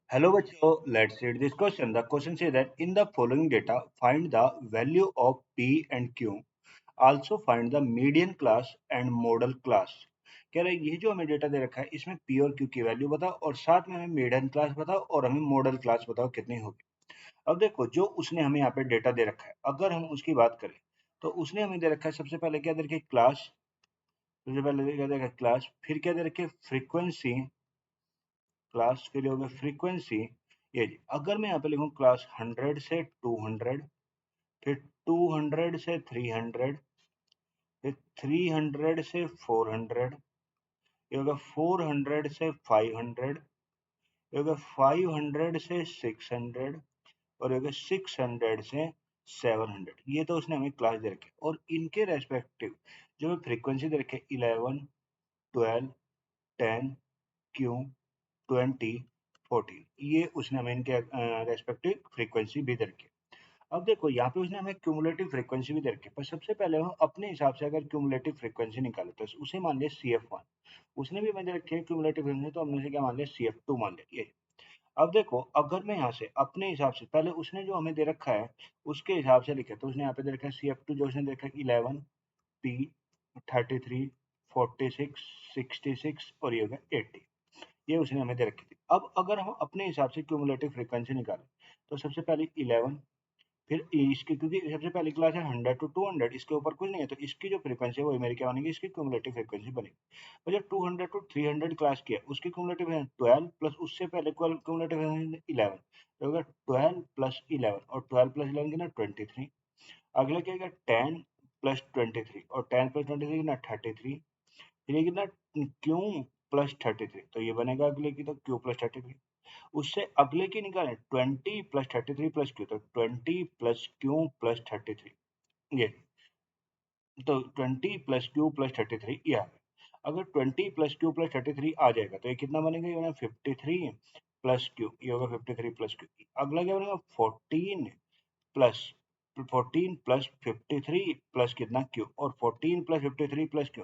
Hello, Bacho. Let's read this question. The question says that in the following data, find the value of P and Q. Also find the median class and model class. कह रहा है ये जो हमें data दे रखा है इसमें P और Q की वैल्यू बताओ और साथ में हमें मीडियन क्लास बताओ और हमें मॉडल क्लास बताओ कितनी होगी। अब देखो जो उसने हमें यहाँ पे डेटा दे रखा है अगर हम उसकी बात करें तो उसने हमें दे रखा है सबसे पहले क्या दे रखा है क्लास। सबसे पहले क्या दे रखा है क्लास, फिर क्या दे रखी है फ्रीक्वेंसी। क्लास के लिए हो गया फ्रीक्वेंसी। ये जी अगर मैं यहाँ पे लिखूँ क्लास 100 से 200, फिर 200 से 300, फिर 300 से 400, ये होगा 400 से 500, ये होगा 500 से 600 और ये होगा 600 से 700। ये तो उसने हमें क्लास दे रखे और इनके रेस्पेक्टिव जो फ्रीक्वेंसी दे रखे 11, 12, 10, क्यू, 20, 14, ये उसने हमें इनके रेस्पेक्टिव फ्रीक्वेंसी भी दे रखी। अब देखो यहाँ पे उसने हमें क्यूमुलेटिव फ्रीक्वेंसी भी दे रखी है, पर सबसे पहले हम अपने हिसाब से अगर क्यूमुलेटिव फ्रीक्वेंसी निकाले तो उसे मान लिया CF1। उसने भी हमें दे रखी है क्यूमुलेटिव फ्रीक्वेंसी, तो हमने उसे क्या मान लिया CF2 मान लिया ये। अब देखो अगर मैं यहाँ से अपने हिसाब से पहले उसने जो हमें दे रखा है उसके हिसाब से लिखे तो उसने यहाँ पे दे रखा है CF2 जो उसने दे रखा है 11, P 33, 46, 66 और ये होगा 80। ये उसने हमें दे रखी थी। अब अगर हम अपने हिसाब से क्यूमुलेटिव फ्रीक्वेंसी निकालें तो सबसे पहले 11, फिर इसकी क्योंकि सबसे पहली क्लास है 100 टू 200, इसके ऊपर कुछ नहीं है तो इसकी जो फ्रीक्वेंसी है वो मेरी क्या बनेगी, इसकी क्यूमुलेटिव फ्रीक्वेंसी बनेगी। और जो 200 टू 300 क्लास की है उसकी क्यूमुलेटिव है 12 प्लस उससे पहले क्यूमुलेटिव है 11, तो होगा 12 प्लस 11 और 12 प्लस 11 कितना 23। अगला क्या है 10 प्लस 23 और 10 प्लस 23 कितना 33। फिर ये कितना क्यू प्लस 33, तो ये बनेगा अगले की तो क्यू प्लस 33। उससे अगले की निकालें 20 प्लस 33 प्लस क्यू, तो 20 प्लस क्यू प्लस 33 ये, तो 20 प्लस क्यू प्लस 33 ये आ गया। अगर 20 प्लस क्यू प्लस 33 आ जाएगा तो ये कितना बनेगा, ये बनेगा 53 प्लस क्यू, ये होगा 53 प्लस क्यू। अगला क्या बनेगा 14 प्लस 14 प्लस 53 प्लस कितना क्यू, और 14 प्लस 53 प्लस क्यू,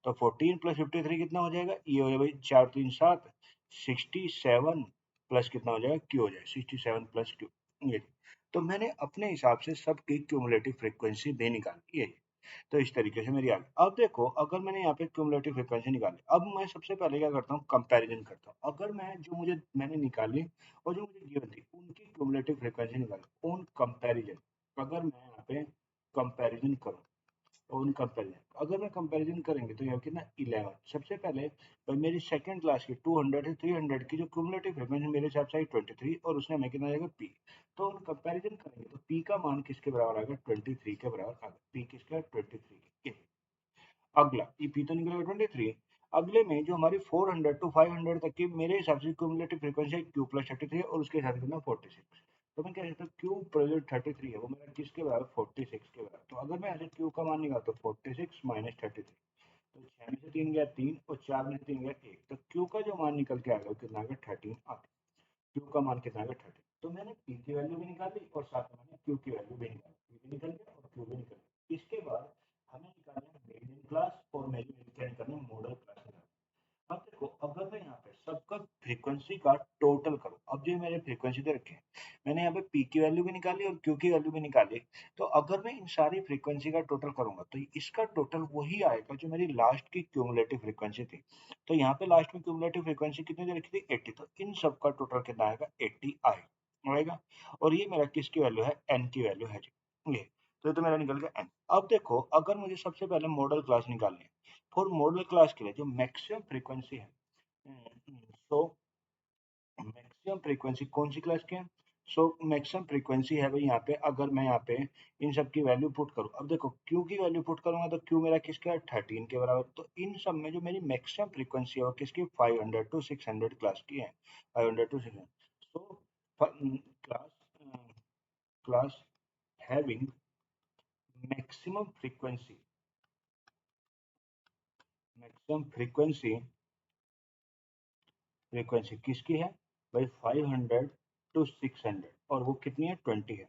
तो 14 प्लस 53 कितना हो जाएगा, ये हो जाएगा भाई 4 3 7, 67 प्लस कितना हो जाएगा क्यू हो जाएगा 67 प्लस क्यू ये। तो मैंने अपने हिसाब से सबकी क्यूमुलेटिव फ्रीक्वेंसी भी निकाली ये। तो इस तरीके से मेरी आ गई। अब देखो अगर मैंने यहाँ पे क्यूमुलेटिव फ्रीक्वेंसी निकाली, अब मैं सबसे पहले क्या करता हूँ कंपैरिजन करता हूँ। अगर मैं जो मुझे मैंने निकाली और जो मुझे गिवन थी उनकी क्यूमुलेटिव फ्रीक्वेंसी निकाली ऑन कंपैरिजन, अगर मैं यहाँ पे कंपैरिजन करूँ ऑन कंपैरिजन, अगर मैं कंपैरिजन करेंगे तो यहाँ कितना 11। सबसे पहले भाई मेरी सेकंड क्लास की 200 से 300 की जो क्यूमुलेटिव फ्रीक्वेंसी मेरे हिसाब से आई 23 और उसने हमें कितना आएगा P। तो हम कंपैरिजन करेंगे तो P का मान किसके बराबर आएगा 23 के बराबर आएगा। P किसका 23 के। अगला ये P तो निकलेगा 23। अगले में जो हमारी 400 टू 500 तक की मेरे हिसाब से क्यूमुलेटिव फ्रीक्वेंसी Q प्लस 33 और उसके हिसाब से कितना 46। तो मैं कह सकता हूँ Q प्लस 33 है वो मेरा किसके बराबर 46 के बराबर। तो अगर मैं ऐसे Q का मान निकालता हूँ 46 माइनस 33, तो 6 में से 3 गया 3 और 4 में से 3 गया 1, तो Q का जो मान निकल के आ गया वो कितना आ गया 13 आ गया। Q का मान कितना आ गया 13। तो मैंने P की वैल्यू भी निकाली और साथ में मैंने Q की वैल्यू भी निकाली, P भी निकल गया और Q भी निकल गया। इसके बाद हमें निकालना है मीडियन क्लास और मेजर क्या निकालना है मॉडल क्लास निकालना है। अब देखो अगर मैं यहाँ पे सबका फ्रीक्वेंसी का टोटल करूँ, अब जो मेरे फ्रीक्वेंसी दे रखे हैं मैंने यहाँ पे पी की वैल्यू भी निकाली और क्यू की वैल्यू भी निकाली, तो अगर मैं इन सारी फ्रीक्वेंसी का टोटल करूंगा तो इसका टोटल वही आएगा जो मेरी लास्ट की क्यूमुलेटिव फ्रीक्वेंसी थी। तो यहाँ पे लास्ट में क्यूमुलेटिव फ्रीक्वेंसी कितनी दे रखी थी 80, तो इन सब का टोटल कितना आएगा 80 आएगा। और ये मेरा किसकी वैल्यू है एन की वैल्यू है जी ये। तो मेरा निकल गया एन। अब देखो अगर मुझे सबसे पहले मॉडल क्लास निकालनी है, फॉर मॉडल क्लास के लिए जो मैक्सिमम फ्रीक्वेंसी है, सो मैक्सिमम फ्रीक्वेंसी कौन सी क्लास की है, सो मैक्सिमम फ्रीक्वेंसी है भाई यहाँ पे। अगर मैं यहाँ पे इन सब की वैल्यू पुट करूँ, अब देखो क्यू की वैल्यू पुट करूंगा तो क्यू मेरा किसका है 13 के बराबर। तो इन सब में जो मेरी मैक्सिमम फ्रीक्वेंसी है वो किसकी 500 टू 600 क्लास की है, 500 to 600। So class class having maximum frequency, maximum frequency frequency किसकी है भाई 500 टू 600 और वो कितनी है 20 है।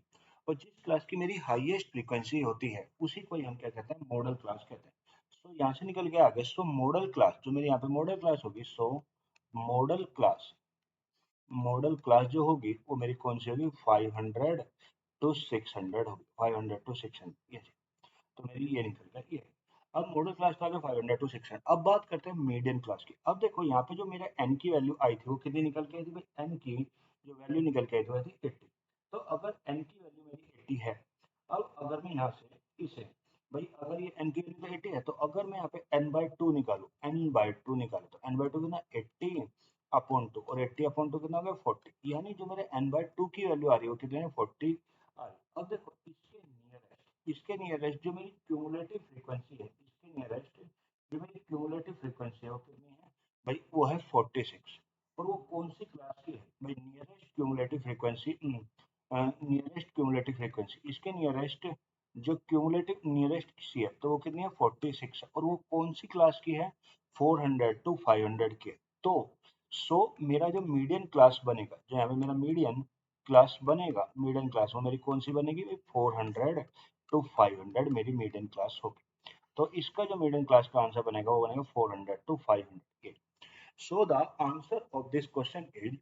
और जिस क्लास की मेरी हाईएस्ट फ्रीक्वेंसी होती है उसी को ही हम क्या कहते हैं मॉडल क्लास कहते हैं। सो यहाँ से निकल के आ गया, सो मॉडल क्लास जो मेरी यहाँ पे मॉडल क्लास होगी, सो मॉडल क्लास मॉडल क्लास जो होगी वो मेरी कौन सी होगी, 500 टू 600 होगी, 500 टू 600, ये तो मेरी ये निकल गया ये। अब मॉडल क्लास का आ गया 500 टू 600। अब बात करते हैं मीडियन क्लास की। अब देखो यहाँ पे जो मेरे एन की वैल्यू आई थी वो कितनी निकल के आई थी भाई, एन की जो वैल्यू निकल के आई थी वो थी 80। तो अगर एन की वैल्यू मेरी 80 है, अब अगर मैं यहाँ से इसे, भाई अगर ये एन की वैल्यू तो 80 है, तो अगर मैं यहाँ पे एन बाई टू निकालू, एन बाई टू निकालू तो एन बाई टू कितना, 80 अपॉन टू, और 80 अपॉन टू कितना हो गया 40, यानी जो मेरे एन बाई टू की वैल्यू आ रही है वो कितनी है, 40 आ रही है। अब देखो इसके नियरेस्ट जो मेरी क्यूमुलेटिव फ्रीक्वेंसी है, इसके नियरेस्ट जो मेरी क्यूमुलेटिव फ्रीक्वेंसी है वो कितनी है भाई, वो है 46। और वो कौन सी क्लास की है भाई, nearest cumulative frequency, nearest cumulative frequency, इसके नियरेस्ट जो क्यूमुलेटिव नियरेस्ट सी है तो वो कितनी है, 46 है, और वो कौन सी क्लास की है, 400 टू 500 की है। तो सो मेरा जो मीडियन क्लास बनेगा, जो यहाँ पे मेरा मीडियन क्लास बनेगा, मीडियन क्लास वो मेरी कौन सी बनेगी भाई, 400 टू 500 मेरी मीडियन क्लास होगी। तो इसका जो मीडियन क्लास का आंसर बनेगा वो बनेगा 400 टू 500 के। So the answer of this question is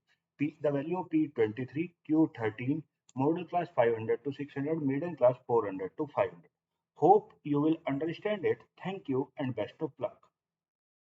P, the value of P23, Q13, model class 500 to 600, median class 400 to 500. Hope you will understand it. Thank you and best of luck.